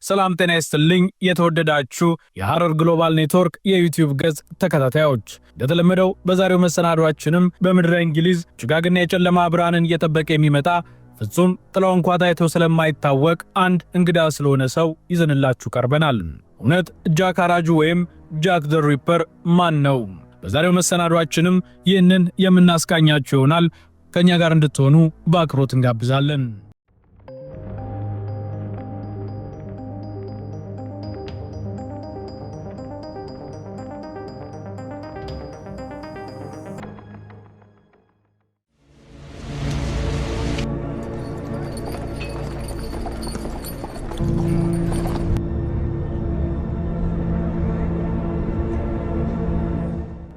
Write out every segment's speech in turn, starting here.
ሰላም ጤና ይስጥልኝ የተወደዳችሁ የሐረር ግሎባል ኔትወርክ የዩቲዩብ ገጽ ተከታታዮች፣ እንደተለመደው በዛሬው መሰናዷችንም በምድረ እንግሊዝ ጭጋግና የጨለማ ብርሃንን እየጠበቀ የሚመጣ ፍጹም ጥላው እንኳን ታይቶ ስለማይታወቅ አንድ እንግዳ ስለሆነ ሰው ይዘንላችሁ ቀርበናል። እውነት ጃክ አራጁ ወይም ጃክ ዘ ሪፐር ማን ነው? በዛሬው መሰናዷችንም ይህንን የምናስቃኛችሁ ይሆናል። ከኛ ጋር እንድትሆኑ በአክብሮት እንጋብዛለን።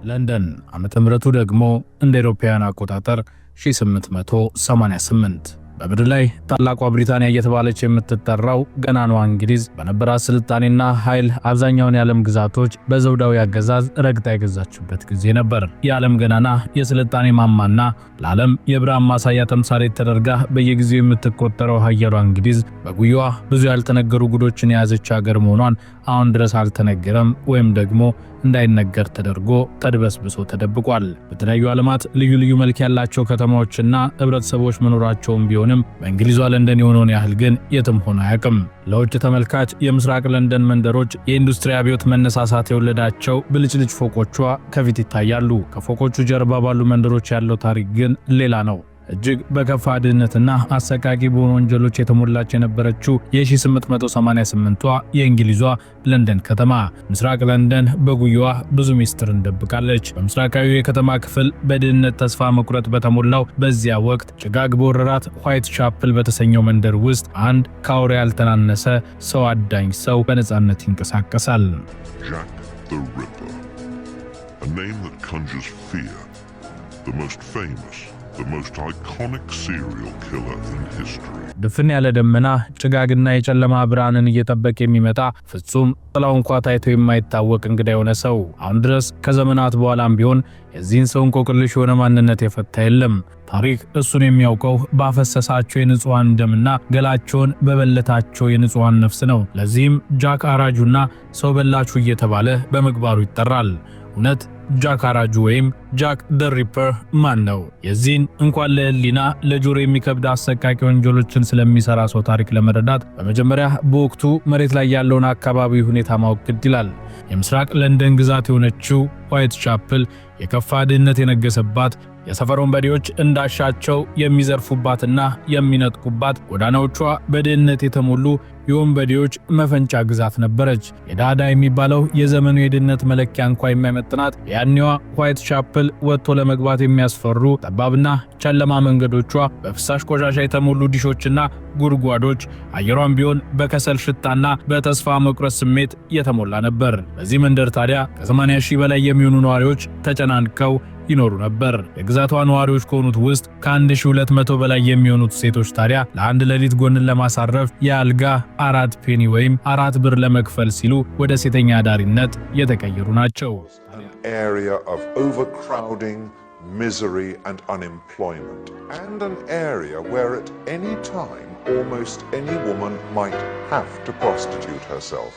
ለንደን ዓመተ ምህረቱ ደግሞ እንደ አውሮፓውያን አቆጣጠር 1888 በምድር ላይ ታላቋ ብሪታንያ እየተባለች የምትጠራው ገናናዋ እንግሊዝ በነበራት ስልጣኔና ኃይል አብዛኛውን የዓለም ግዛቶች በዘውዳዊ አገዛዝ ረግጣ የገዛችበት ጊዜ ነበር። የዓለም ገናና የስልጣኔ ማማና ለዓለም የብርሃን ማሳያ ተምሳሌት ተደርጋ በየጊዜው የምትቆጠረው ኃያሏ እንግሊዝ በጉያዋ ብዙ ያልተነገሩ ጉዶችን የያዘች ሀገር መሆኗን አሁን ድረስ አልተነገረም ወይም ደግሞ እንዳይነገር ተደርጎ ተድበስብሶ ተደብቋል። በተለያዩ ዓለማት ልዩ ልዩ መልክ ያላቸው ከተማዎችና ህብረተሰቦች መኖራቸውም ቢሆንም በእንግሊዟ ለንደን የሆነውን ያህል ግን የትም ሆኖ አያውቅም። ለውጭ ተመልካች የምስራቅ ለንደን መንደሮች የኢንዱስትሪ አብዮት መነሳሳት የወለዳቸው ብልጭልጭ ፎቆቿ ከፊት ይታያሉ። ከፎቆቹ ጀርባ ባሉ መንደሮች ያለው ታሪክ ግን ሌላ ነው። እጅግ በከፋ ድህነትና አሰቃቂ በሆኑ ወንጀሎች የተሞላች የነበረችው የ1888ቷ የእንግሊዟ ለንደን ከተማ ምስራቅ ለንደን በጉያዋ ብዙ ሚስጥር እንደብቃለች። በምስራቃዊ የከተማ ክፍል በድህነት ተስፋ መቁረጥ በተሞላው በዚያ ወቅት ጭጋግ በወረራት ዋይት ቻፕል በተሰኘው መንደር ውስጥ አንድ ከአውሬ ያልተናነሰ ሰው አዳኝ ሰው በነጻነት ይንቀሳቀሳል። Jack the Ripper, a name that conjures fear, the most famous, the most iconic serial killer in history. ድፍን ያለ ደመና ጭጋግና የጨለማ ብርሃንን እየጠበቀ የሚመጣ ፍጹም ጥላው እንኳን ታይቶ የማይታወቅ እንግዳ የሆነ ሰው አሁን ድረስ ከዘመናት በኋላም ቢሆን የዚህን ሰው እንቆቅልሽ የሆነ ማንነት የፈታ የለም። ታሪክ እሱን የሚያውቀው ባፈሰሳቸው የንጹሃን ደምና ገላቸውን በበለታቸው የንጹሃን ነፍስ ነው። ለዚህም ጃክ አራጁና ሰው በላቹ እየተባለ በምግባሩ ይጠራል። እውነት ጃክ አራጁ ወይም ጃክ ዘ ሪፐር ማን ነው? የዚህን እንኳን ለህሊና ለጆሮ የሚከብድ አሰቃቂ ወንጀሎችን ስለሚሰራ ሰው ታሪክ ለመረዳት በመጀመሪያ በወቅቱ መሬት ላይ ያለውን አካባቢ ሁኔታ ማወቅ ግድ ይላል። የምስራቅ ለንደን ግዛት የሆነችው ዋይት ቻፕል የከፋ ድህነት የነገሰባት፣ የሰፈር ወንበዴዎች እንዳሻቸው የሚዘርፉባትና የሚነጥቁባት፣ ጎዳናዎቿ በድህነት የተሞሉ የወንበዴዎች መፈንጫ ግዛት ነበረች። የዳዳ የሚባለው የዘመኑ የድህነት መለኪያ እንኳን የማይመጥናት ያኔዋ ዋይት ቻፕል ወጥቶ ለመግባት የሚያስፈሩ ጠባብና ጨለማ መንገዶቿ በፍሳሽ ቆሻሻ የተሞሉ ዲሾችና ጉድጓዶች፣ አየሯን ቢሆን በከሰል ሽታና በተስፋ መቁረጥ ስሜት የተሞላ ነበር። በዚህ መንደር ታዲያ ከ80 ሺህ በላይ የሚሆኑ ነዋሪዎች ተጨናንቀው ይኖሩ ነበር። የግዛቷ ነዋሪዎች ከሆኑት ውስጥ ከ1200 በላይ የሚሆኑት ሴቶች ታዲያ ለአንድ ሌሊት ጎንን ለማሳረፍ የአልጋ 4 ፔኒ ወይም 4 ብር ለመክፈል ሲሉ ወደ ሴተኛ አዳሪነት የተቀየሩ ናቸው። An area of overcrowding, misery and unemployment, and an area where at any time almost any woman might have to prostitute herself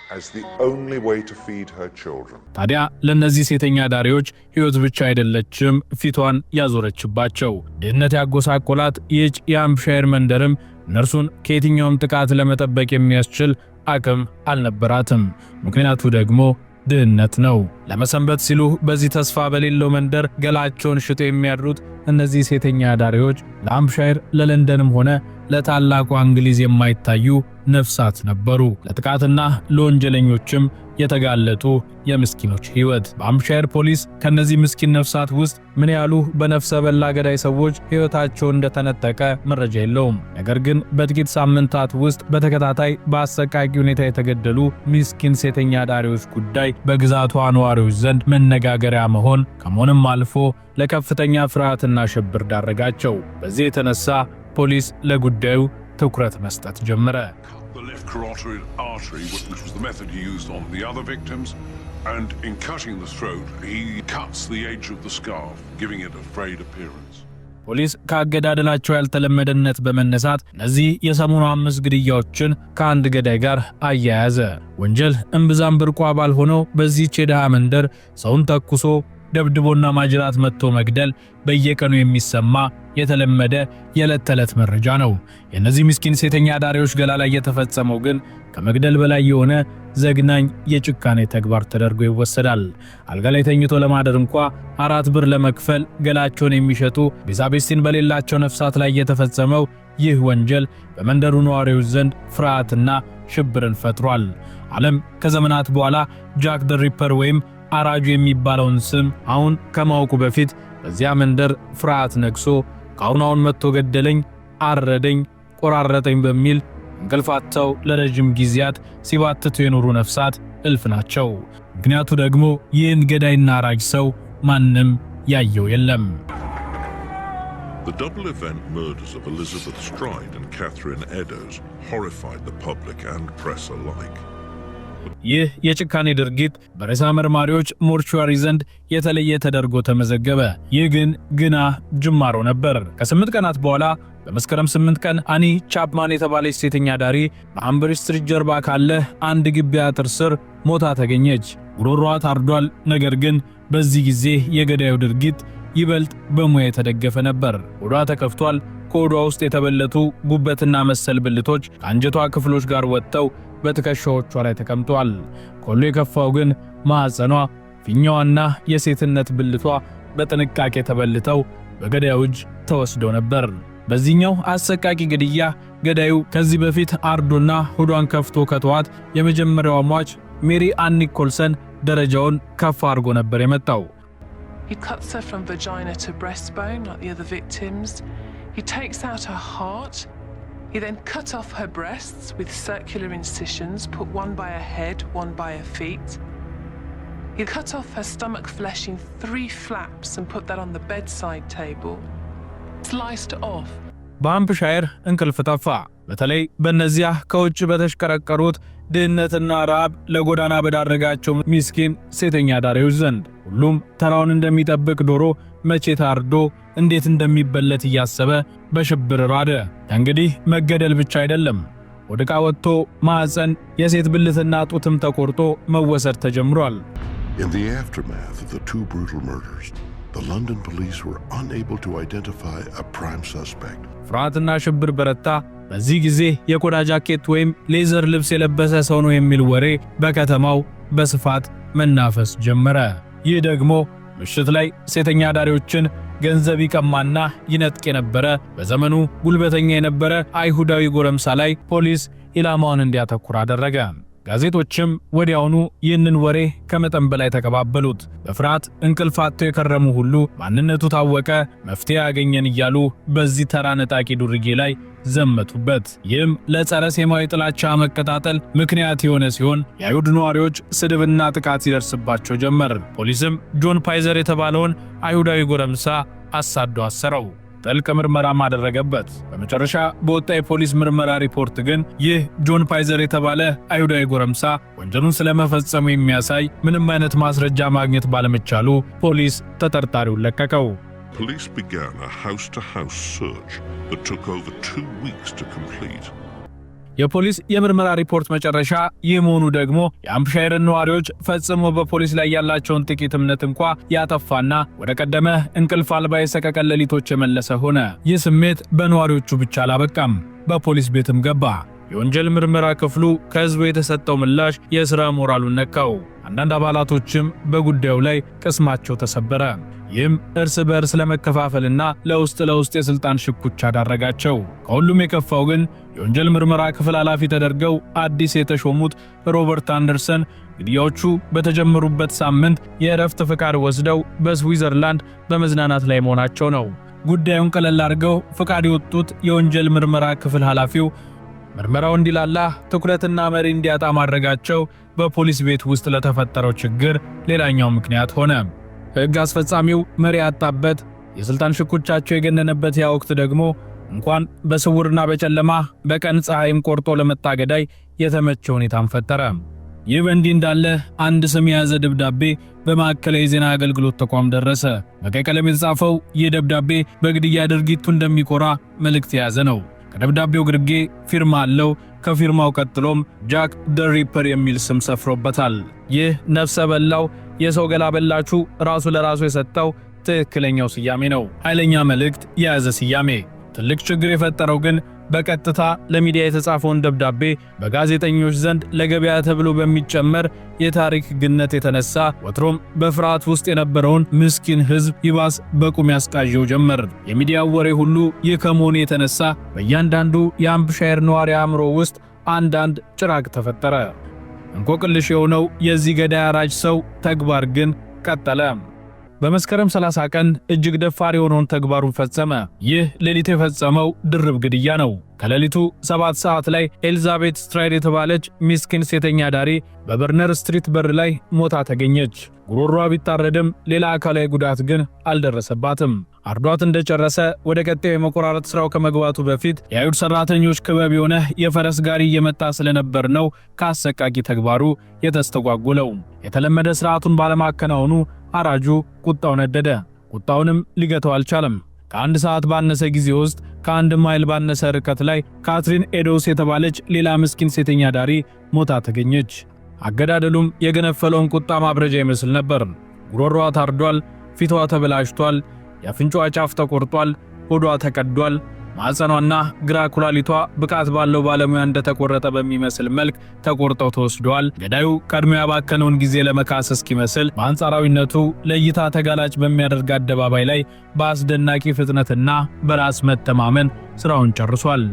as the only way to feed her children. ታዲያ ለነዚህ ሴተኛ ዳሪዎች ህይወት ብቻ አይደለችም ፊቷን ያዞረችባቸው። ድህነት ያጎሳቆላት ይህች የሃምፕሻየር መንደርም እነርሱን ከየትኛውም ጥቃት ለመጠበቅ የሚያስችል አቅም አልነበራትም። ምክንያቱ ደግሞ ድህነት ነው። ለመሰንበት ሲሉ በዚህ ተስፋ በሌለው መንደር ገላቸውን ሽጦ የሚያድሩት እነዚህ ሴተኛ ዳሪዎች ለሃምፕሻየር ለለንደንም ሆነ ለታላቋ እንግሊዝ የማይታዩ ነፍሳት ነበሩ። ለጥቃትና ለወንጀለኞችም የተጋለጡ የምስኪኖች ህይወት። በሃምፕሻየር ፖሊስ ከነዚህ ምስኪን ነፍሳት ውስጥ ምን ያሉ በነፍሰ በላ ገዳይ ሰዎች ህይወታቸው እንደተነጠቀ መረጃ የለውም። ነገር ግን በጥቂት ሳምንታት ውስጥ በተከታታይ በአሰቃቂ ሁኔታ የተገደሉ ምስኪን ሴተኛ ዳሪዎች ጉዳይ በግዛቷ ነዋሪዎች ዘንድ መነጋገሪያ መሆን ከመሆንም አልፎ ለከፍተኛ ፍርሃትና ሽብር ዳረጋቸው። በዚህ የተነሳ ፖሊስ ለጉዳዩ ትኩረት መስጠት ጀመረ። The left carotid artery, which was the method he used on the other victims, and in cutting the throat, he cuts the edge of the scarf, giving it a frayed appearance. ፖሊስ ከአገዳደላቸው ያልተለመደነት በመነሳት እነዚህ የሰሞኑ 5 ግድያዎችን ከአንድ ገዳይ ጋር አያያዘ። ወንጀል እምብዛም ብርቋ ባልሆነው በዚህች የደሃ መንደር ሰውን ተኩሶ ደብድቦና ማጅራት መጥቶ መግደል በየቀኑ የሚሰማ የተለመደ የዕለት ተዕለት መረጃ ነው። የእነዚህ ምስኪን ሴተኛ አዳሪዎች ገላ ላይ የተፈጸመው ግን ከመግደል በላይ የሆነ ዘግናኝ የጭካኔ ተግባር ተደርጎ ይወሰዳል። አልጋ ላይ ተኝቶ ለማደር እንኳ 4 ብር ለመክፈል ገላቸውን የሚሸጡ ቤዛቤስቲን በሌላቸው ነፍሳት ላይ የተፈጸመው ይህ ወንጀል በመንደሩ ነዋሪዎች ዘንድ ፍርሃትና ሽብርን ፈጥሯል። ዓለም ከዘመናት በኋላ ጃክ ዘ ሪፐር ወይም አራጁ የሚባለውን ስም አሁን ከማወቁ በፊት በዚያ መንደር ፍርሃት ነግሶ ካሁናውን መጥቶ ገደለኝ፣ አረደኝ፣ ቆራረጠኝ በሚል እንቅልፋቸው ለረጅም ጊዜያት ሲባትቱ የኖሩ ነፍሳት እልፍ ናቸው። ምክንያቱ ደግሞ ይህን ገዳይና አራጅ ሰው ማንም ያየው የለም። The double event murders of Elizabeth Stride and Catherine Eddowes horrified the public and press alike. ይህ የጭካኔ ድርጊት በሬሳ መርማሪዎች ሞርቹዋሪ ዘንድ የተለየ ተደርጎ ተመዘገበ። ይህ ግን ግና ጅማሮ ነበር። ከ8 ቀናት በኋላ በመስከረም 8 ቀን አኒ ቻፕማን የተባለች ሴተኛ ዳሪ በአምበር ስትሪት ጀርባ ካለ አንድ ግቢ አጥር ስር ሞታ ተገኘች። ጉሮሮዋ ታርዷል። ነገር ግን በዚህ ጊዜ የገዳዩ ድርጊት ይበልጥ በሙያ የተደገፈ ነበር። ሆዷ ተከፍቷል። ከሆዷ ውስጥ የተበለቱ ጉበትና መሰል ብልቶች ከአንጀቷ ክፍሎች ጋር ወጥተው በትከሻዎቿ ላይ ተቀምጧል። ከሁሉ የከፋው ግን ማዕፀኗ፣ ፊኛዋና የሴትነት ብልቷ በጥንቃቄ ተበልተው በገዳዩ እጅ ተወስደው ነበር። በዚህኛው አሰቃቂ ግድያ ገዳዩ ከዚህ በፊት አርዶና ሆዷን ከፍቶ ከተዋት የመጀመሪያዋ ሟች ሜሪ አን ኒኮልሰን ደረጃውን ከፍ አድርጎ ነበር የመጣው። He cuts her from vagina to breastbone like the other victims. He takes out her heart. He then cut off her breasts with circular incisions, put one by her head, one by her feet. He cut off her stomach flesh in 3 flaps and put that on the bedside table. Sliced off. በሃምፕሻየር እንቅልፍ ጠፋ። በተለይ በእነዚያ ከውጭ በተሽከረከሩት ድህነትና ረሃብ ለጎዳና በዳረጋቸው ምስኪን ሴተኛ ዳሪዎች ዘንድ ሁሉም ተራውን እንደሚጠብቅ ዶሮ መቼ ታርዶ እንዴት እንደሚበለት እያሰበ በሽብር ራደ። እንግዲህ መገደል ብቻ አይደለም፣ ወድቃ ወጥቶ ማዕፀን፣ የሴት ብልትና ጡትም ተቆርጦ መወሰድ ተጀምሯል። In the aftermath of the 2 brutal murders, the London police were unable to identify a prime suspect. ፍርሃትና ሽብር በረታ። በዚህ ጊዜ የቆዳ ጃኬት ወይም ሌዘር ልብስ የለበሰ ሰው ነው የሚል ወሬ በከተማው በስፋት መናፈስ ጀመረ። ይህ ደግሞ ምሽት ላይ ሴተኛ ዳሪዎችን ገንዘብ ይቀማና ይነጥቅ የነበረ በዘመኑ ጉልበተኛ የነበረ አይሁዳዊ ጎረምሳ ላይ ፖሊስ ኢላማውን እንዲያተኩር አደረገ። ጋዜጦችም ወዲያውኑ ይህንን ወሬ ከመጠን በላይ ተቀባበሉት። በፍርሃት እንቅልፍ አጥተው የከረሙ ሁሉ ማንነቱ ታወቀ፣ መፍትሄ ያገኘን እያሉ በዚህ ተራ ነጣቂ ዱርዬ ላይ ዘመቱበት። ይህም ለጸረ ሴማዊ ጥላቻ መቀጣጠል ምክንያት የሆነ ሲሆን የአይሁድ ነዋሪዎች ስድብና ጥቃት ሲደርስባቸው ጀመር። ፖሊስም ጆን ፓይዘር የተባለውን አይሁዳዊ ጎረምሳ አሳዶ አሰረው። ጥልቅ ምርመራም አደረገበት። በመጨረሻ በወጣ የፖሊስ ምርመራ ሪፖርት ግን ይህ ጆን ፓይዘር የተባለ አይሁዳዊ ጎረምሳ ወንጀሉን ስለመፈጸሙ የሚያሳይ ምንም አይነት ማስረጃ ማግኘት ባለመቻሉ ፖሊስ ተጠርጣሪውን ለቀቀው። Police began a house-to-house search that took over 2 weeks to complete. የፖሊስ የምርመራ ሪፖርት መጨረሻ ይህ መሆኑ ደግሞ የሃምፕሻየር ነዋሪዎች ፈጽሞ በፖሊስ ላይ ያላቸውን ጥቂት እምነት እንኳ ያጠፋና ወደ ቀደመ እንቅልፍ አልባ የሰቀቀን ሌሊቶች የመለሰ ሆነ። ይህ ስሜት በነዋሪዎቹ ብቻ አላበቃም፣ በፖሊስ ቤትም ገባ። የወንጀል ምርመራ ክፍሉ ከህዝቡ የተሰጠው ምላሽ የሥራ ሞራሉን ነካው። አንዳንድ አባላቶችም በጉዳዩ ላይ ቅስማቸው ተሰበረ። ይህም እርስ በእርስ ለመከፋፈልና ለውስጥ የስልጣን ሽኩቻ ዳረጋቸው። ከሁሉም የከፋው ግን የወንጀል ምርመራ ክፍል ኃላፊ ተደርገው አዲስ የተሾሙት ሮበርት አንደርሰን ግድያዎቹ በተጀመሩበት ሳምንት የእረፍት ፍቃድ ወስደው በስዊዘርላንድ በመዝናናት ላይ መሆናቸው ነው። ጉዳዩን ቀለል አድርገው ፍቃድ የወጡት የወንጀል ምርመራ ክፍል ኃላፊው ምርመራው እንዲላላ ትኩረትና መሪ እንዲያጣ ማድረጋቸው በፖሊስ ቤት ውስጥ ለተፈጠረው ችግር ሌላኛው ምክንያት ሆነ። ሕግ አስፈጻሚው መሪ ያጣበት፣ የስልጣን ሽኩቻቸው የገነነበት ያ ወቅት ደግሞ እንኳን በስውርና በጨለማ በቀን ፀሐይም ቆርጦ ለመጣ ገዳይ የተመቸ ሁኔታን ፈጠረ። ይህ በእንዲህ እንዳለ አንድ ስም የያዘ ደብዳቤ በማዕከላዊ ዜና አገልግሎት ተቋም ደረሰ። በቀይ ቀለም የተጻፈው ይህ ደብዳቤ በግድያ ድርጊቱ እንደሚኮራ መልእክት የያዘ ነው። ከደብዳቤው ግርጌ ፊርማ አለው። ከፊርማው ቀጥሎም ጃክ ዘ ሪፐር የሚል ስም ሰፍሮበታል። ይህ ነፍሰ በላው የሰው ገላ በላቹ ራሱ ለራሱ የሰጠው ትክክለኛው ስያሜ ነው። ኃይለኛ መልእክት የያዘ ስያሜ። ትልቅ ችግር የፈጠረው ግን በቀጥታ ለሚዲያ የተጻፈውን ደብዳቤ በጋዜጠኞች ዘንድ ለገበያ ተብሎ በሚጨመር የታሪክ ግነት የተነሳ ወትሮም በፍርሃት ውስጥ የነበረውን ምስኪን ሕዝብ ይባስ በቁም ያስቃዠው ጀመር። የሚዲያው ወሬ ሁሉ ይህ ከመሆኑ የተነሳ በእያንዳንዱ የሃምፕሻየር ነዋሪ አእምሮ ውስጥ አንዳንድ ጭራቅ ተፈጠረ። እንቆቅልሽ የሆነው የዚህ ገዳይ አራጅ ሰው ተግባር ግን ቀጠለ። በመስከረም 30 ቀን እጅግ ደፋር የሆነውን ተግባሩን ፈጸመ። ይህ ሌሊት የፈጸመው ድርብ ግድያ ነው። ከሌሊቱ 7 ሰዓት ላይ ኤልዛቤት ስትራይድ የተባለች ሚስኪን ሴተኛ ዳሪ በበርነር ስትሪት በር ላይ ሞታ ተገኘች። ጉሮሯ ቢታረድም ሌላ አካላዊ ጉዳት ግን አልደረሰባትም። አርዷት እንደጨረሰ ወደ ቀጣዩ የመቆራረጥ ስራው ከመግባቱ በፊት የአይሁድ ሰራተኞች ክበብ የሆነ የፈረስ ጋሪ እየመጣ ስለነበር ነው ከአሰቃቂ ተግባሩ የተስተጓጎለው። የተለመደ ስርዓቱን ባለማከናወኑ አራጁ ቁጣው ነደደ። ቁጣውንም ሊገታው አልቻለም። ከአንድ ሰዓት ባነሰ ጊዜ ውስጥ ከአንድ ማይል ባነሰ ርቀት ላይ ካትሪን ኤዶስ የተባለች ሌላ ምስኪን ሴተኛ ዳሪ ሞታ ተገኘች። አገዳደሉም የገነፈለውን ቁጣ ማብረጃ ይመስል ነበር። ጉሮሮዋ ታርዷል፣ ፊቷ ተበላሽቷል፣ የአፍንጫዋ ጫፍ ተቆርጧል፣ ሆዷ ተቀዷል። ማዕፀኗና ግራ ኩላሊቷ ብቃት ባለው ባለሙያ እንደተቆረጠ በሚመስል መልክ ተቆርጠው ተወስደዋል። ገዳዩ ቀድሞ ያባከነውን ጊዜ ለመካስ እስኪመስል በአንጻራዊነቱ ለእይታ ተጋላጭ በሚያደርግ አደባባይ ላይ በአስደናቂ ፍጥነትና በራስ መተማመን ስራውን ጨርሷል።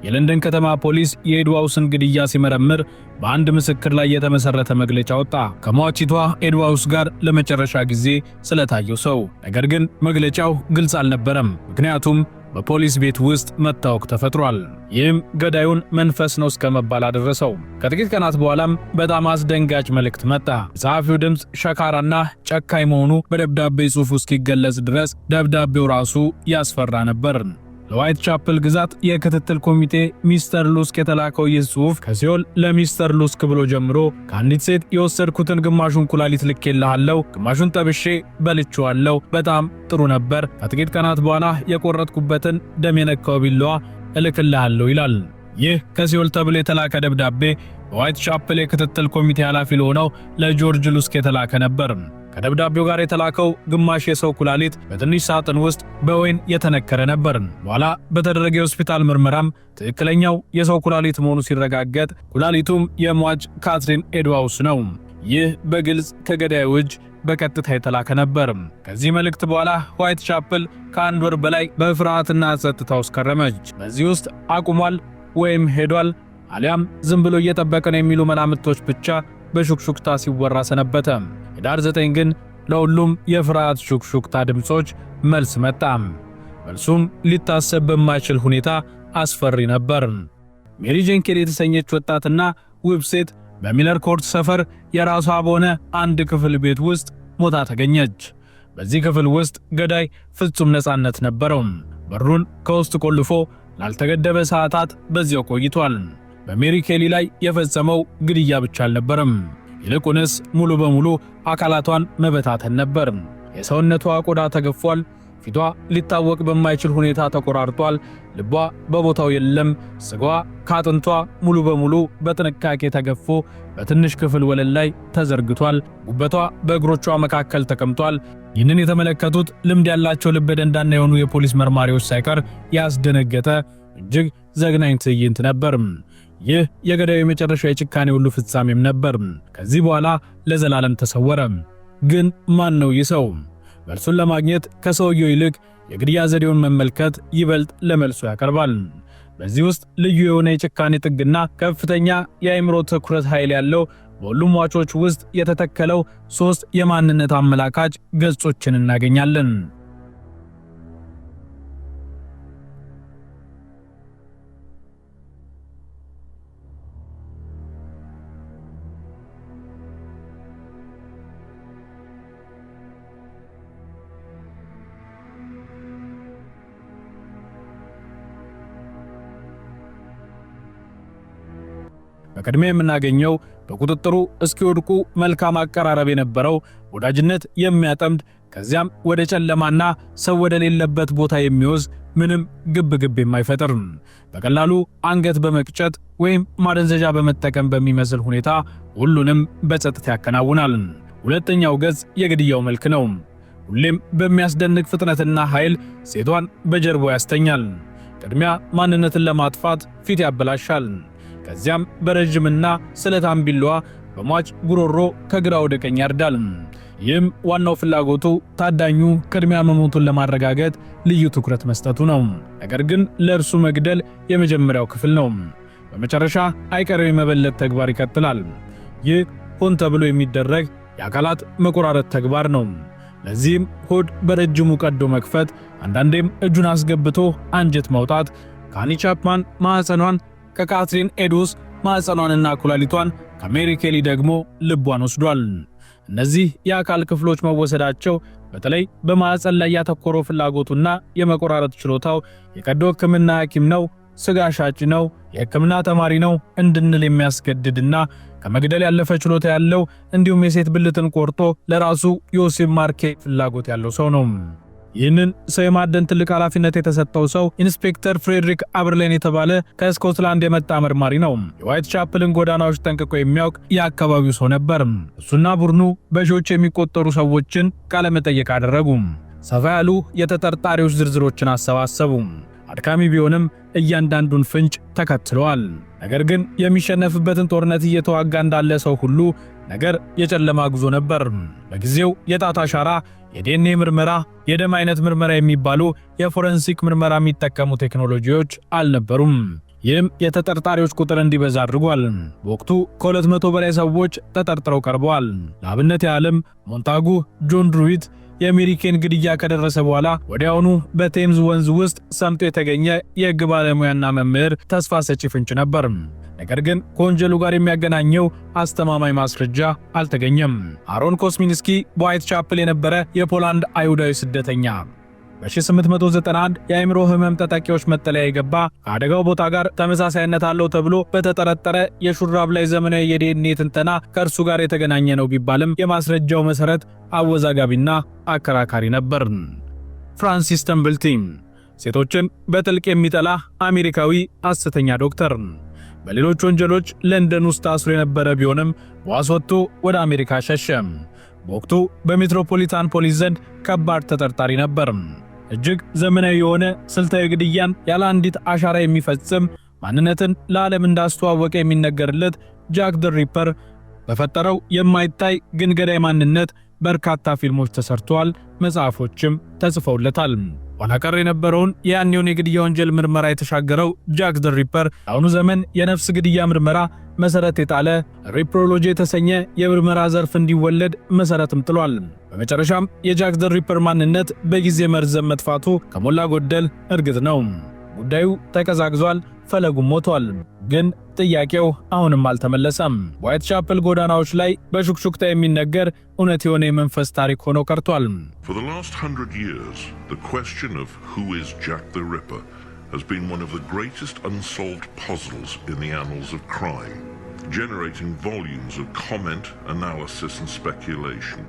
የለንደን ከተማ ፖሊስ የኤድዋውስን ግድያ ሲመረምር በአንድ ምስክር ላይ የተመሰረተ መግለጫ ወጣ። ከሟቺቷ ኤድዋውስ ጋር ለመጨረሻ ጊዜ ስለታየው ሰው። ነገር ግን መግለጫው ግልጽ አልነበረም፣ ምክንያቱም በፖሊስ ቤት ውስጥ መታወክ ተፈጥሯል። ይህም ገዳዩን መንፈስ ነው እስከመባል አደረሰው። ከጥቂት ቀናት በኋላም በጣም አስደንጋጭ መልእክት መጣ። የጸሐፊው ድምፅ ሸካራና ጨካኝ መሆኑ በደብዳቤ ጽሑፍ እስኪገለጽ ድረስ ደብዳቤው ራሱ ያስፈራ ነበር። ለዋይት ቻፕል ግዛት የክትትል ኮሚቴ ሚስተር ሉስክ የተላከው ይህ ጽሑፍ ከሲኦል ለሚስተር ሉስክ ብሎ ጀምሮ ከአንዲት ሴት የወሰድኩትን ግማሹን ኩላሊት ልኬልሃለሁ፣ ግማሹን ጠብሼ በልቼዋለሁ፣ በጣም ጥሩ ነበር፣ ከጥቂት ቀናት በኋላ የቆረጥኩበትን ደም የነካው ቢላዋ እልክልሃለሁ ይላል። ይህ ከሲኦል ተብሎ የተላከ ደብዳቤ በዋይት ቻፕል የክትትል ኮሚቴ ኃላፊ ለሆነው ለጆርጅ ሉስክ የተላከ ነበር። ከደብዳቤው ጋር የተላከው ግማሽ የሰው ኩላሊት በትንሽ ሳጥን ውስጥ በወይን የተነከረ ነበር። በኋላ በተደረገ የሆስፒታል ምርመራም ትክክለኛው የሰው ኩላሊት መሆኑ ሲረጋገጥ ኩላሊቱም የሟች ካትሪን ኤድዋውስ ነው። ይህ በግልጽ ከገዳዩ እጅ በቀጥታ የተላከ ነበር። ከዚህ መልእክት በኋላ ዋይት ቻፕል ከአንድ ወር በላይ በፍርሃትና ጸጥታ ውስጥ ከረመች። በዚህ ውስጥ አቁሟል ወይም ሄዷል አሊያም ዝም ብሎ እየጠበቀ ነው የሚሉ መላምቶች ብቻ በሹክሹክታ ሲወራ ሰነበተ። ኅዳር 9 ግን ለሁሉም የፍርሃት ሹክሹክታ ድምጾች መልስ መጣ። መልሱም ሊታሰብ በማይችል ሁኔታ አስፈሪ ነበር። ሜሪ ጄን ኬሪ የተሰኘች ወጣትና ውብ ሴት በሚለር ኮርት ሰፈር የራሷ በሆነ አንድ ክፍል ቤት ውስጥ ሞታ ተገኘች። በዚህ ክፍል ውስጥ ገዳይ ፍጹም ነፃነት ነበረው። በሩን ከውስጥ ቆልፎ ላልተገደበ ሰዓታት በዚያው ቆይቷል። በሜሪ ኬሊ ላይ የፈጸመው ግድያ ብቻ አልነበረም፣ ይልቁንስ ሙሉ በሙሉ አካላቷን መበታተን ነበር። የሰውነቷ ቆዳ ተገፏል፣ ፊቷ ሊታወቅ በማይችል ሁኔታ ተቆራርጧል፣ ልቧ በቦታው የለም፣ ስጋዋ ከአጥንቷ ሙሉ በሙሉ በጥንቃቄ ተገፎ በትንሽ ክፍል ወለል ላይ ተዘርግቷል፣ ጉበቷ በእግሮቿ መካከል ተቀምጧል። ይህንን የተመለከቱት ልምድ ያላቸው ልበ ደንዳና የሆኑ የፖሊስ መርማሪዎች ሳይቀር ያስደነገጠ እጅግ ዘግናኝ ትዕይንት ነበር። ይህ የገዳዩ የመጨረሻ የጭካኔ ሁሉ ፍጻሜም ነበር። ከዚህ በኋላ ለዘላለም ተሰወረ። ግን ማን ነው ይህ ሰው? መልሱን ለማግኘት ከሰውየው ይልቅ የግድያ ዘዴውን መመልከት ይበልጥ ለመልሱ ያቀርባል። በዚህ ውስጥ ልዩ የሆነ የጭካኔ ጥግና ከፍተኛ የአእምሮ ትኩረት ኃይል ያለው በሁሉም ሟቾች ውስጥ የተተከለው 3 የማንነት አመላካች ገጾችን እናገኛለን። በቅድሚያ የምናገኘው በቁጥጥሩ እስኪወድቁ መልካም አቀራረብ የነበረው ወዳጅነት የሚያጠምድ ከዚያም ወደ ጨለማና ሰው ወደ ሌለበት ቦታ የሚወስድ ምንም ግብ የማይፈጥር በቀላሉ አንገት በመቅጨት ወይም ማደንዘዣ በመጠቀም በሚመስል ሁኔታ ሁሉንም በጸጥታ ያከናውናል። ሁለተኛው ገጽ የግድያው መልክ ነው። ሁሌም በሚያስደንቅ ፍጥነትና ኃይል ሴቷን በጀርባው ያስተኛል። ቅድሚያ ማንነትን ለማጥፋት ፊት ያበላሻል። ከዚያም በረጅምና ስለታም ቢላዋ በሟች ጉሮሮ ከግራ ወደ ቀኝ ያርዳል። ይህም ዋናው ፍላጎቱ ታዳኙ ቅድሚያ መሞቱን ለማረጋገጥ ልዩ ትኩረት መስጠቱ ነው። ነገር ግን ለእርሱ መግደል የመጀመሪያው ክፍል ነው። በመጨረሻ አይቀሬው የመበለት ተግባር ይቀጥላል። ይህ ሆን ተብሎ የሚደረግ የአካላት መቆራረጥ ተግባር ነው። ለዚህም ሆድ በረጅሙ ቀዶ መክፈት፣ አንዳንዴም እጁን አስገብቶ አንጀት ማውጣት፣ ከአኒ ቻፕማን ማዕፀኗን፣ ከካትሪን ኤዶስ ማዕፀኗንና ኩላሊቷን፣ ከሜሪ ኬሊ ደግሞ ልቧን ወስዷል። እነዚህ የአካል ክፍሎች መወሰዳቸው በተለይ በማዕፀን ላይ ያተኮረው ፍላጎቱና የመቆራረጥ ችሎታው የቀዶ ሕክምና ሐኪም ነው፣ ስጋ ሻጭ ነው፣ የሕክምና ተማሪ ነው እንድንል የሚያስገድድና ከመግደል ያለፈ ችሎታ ያለው እንዲሁም የሴት ብልትን ቆርጦ ለራሱ ዮሴፍ ማርኬ ፍላጎት ያለው ሰው ነው። ይህንን ሰው የማደን ትልቅ ኃላፊነት የተሰጠው ሰው ኢንስፔክተር ፍሬድሪክ አበርሌን የተባለ ከስኮትላንድ የመጣ መርማሪ ነው። የዋይት ቻፕልን ጎዳናዎች ጠንቅቆ የሚያውቅ የአካባቢው ሰው ነበር። እሱና ቡድኑ በሺዎች የሚቆጠሩ ሰዎችን ቃለ መጠይቅ አደረጉ። ሰፋ ያሉ የተጠርጣሪዎች ዝርዝሮችን አሰባሰቡ። አድካሚ ቢሆንም እያንዳንዱን ፍንጭ ተከትለዋል። ነገር ግን የሚሸነፍበትን ጦርነት እየተዋጋ እንዳለ ሰው ሁሉ ነገር የጨለማ ጉዞ ነበር። በጊዜው የጣት አሻራ፣ የዲኤንኤ ምርመራ፣ የደም አይነት ምርመራ የሚባሉ የፎረንሲክ ምርመራ የሚጠቀሙ ቴክኖሎጂዎች አልነበሩም። ይህም የተጠርጣሪዎች ቁጥር እንዲበዛ አድርጓል። በወቅቱ ከ200 በላይ ሰዎች ተጠርጥረው ቀርበዋል። ለአብነት ያህልም ሞንታጉ ጆን ድሩዊት የሜሪ ኬን ግድያ ከደረሰ በኋላ ወዲያውኑ በቴምዝ ወንዝ ውስጥ ሰምጦ የተገኘ የሕግ ባለሙያና መምህር ተስፋ ሰጪ ፍንጭ ነበር። ነገር ግን ከወንጀሉ ጋር የሚያገናኘው አስተማማኝ ማስረጃ አልተገኘም። አሮን ኮስሚንስኪ በዋይት ቻፕል የነበረ የፖላንድ አይሁዳዊ ስደተኛ በ1891 የአእምሮ ህመም ተጠቂዎች መጠለያ የገባ ከአደጋው ቦታ ጋር ተመሳሳይነት አለው ተብሎ በተጠረጠረ የሹራብ ላይ ዘመናዊ የዲኤንኤ ትንተና ከእርሱ ጋር የተገናኘ ነው ቢባልም የማስረጃው መሰረት አወዛጋቢና አከራካሪ ነበር። ፍራንሲስ ተምብልቲ ሴቶችን በጥልቅ የሚጠላ አሜሪካዊ ሐሰተኛ ዶክተር በሌሎች ወንጀሎች ለንደን ውስጥ ታስሮ የነበረ ቢሆንም በዋስ ወጥቶ ወደ አሜሪካ ሸሸ። በወቅቱ በሜትሮፖሊታን ፖሊስ ዘንድ ከባድ ተጠርጣሪ ነበር። እጅግ ዘመናዊ የሆነ ስልታዊ ግድያን ያለ አንዲት አሻራ የሚፈጽም ማንነትን ለዓለም እንዳስተዋወቀ የሚነገርለት ጃክ ዘ ሪፐር በፈጠረው የማይታይ ግን ገዳይ ማንነት በርካታ ፊልሞች ተሰርተዋል፣ መጽሐፎችም ተጽፈውለታል። ኋላ ቀር የነበረውን የያኔውን የግድያ ወንጀል ምርመራ የተሻገረው ጃክ ዘ ሪፐር አሁኑ ዘመን የነፍስ ግድያ ምርመራ መሰረት የጣለ ሪፕሮሎጂ የተሰኘ የምርመራ ዘርፍ እንዲወለድ መሰረትም ጥሏል። በመጨረሻም የጃክ ዘ ሪፐር ማንነት በጊዜ መርዘም መጥፋቱ ከሞላ ጎደል እርግጥ ነው። ጉዳዩ ተቀዛቅዟል፣ ፈለጉም ሞቷል። ግን ጥያቄው አሁንም አልተመለሰም። ዋይት ቻፕል ጎዳናዎች ላይ በሹክሹክታ የሚነገር እውነት የሆነ የመንፈስ ታሪክ ሆኖ ቀርቷል። For the last 100 years, the question of who is Jack the Ripper has been one of the greatest unsolved puzzles in the annals of crime, generating volumes of comment, analysis and speculation.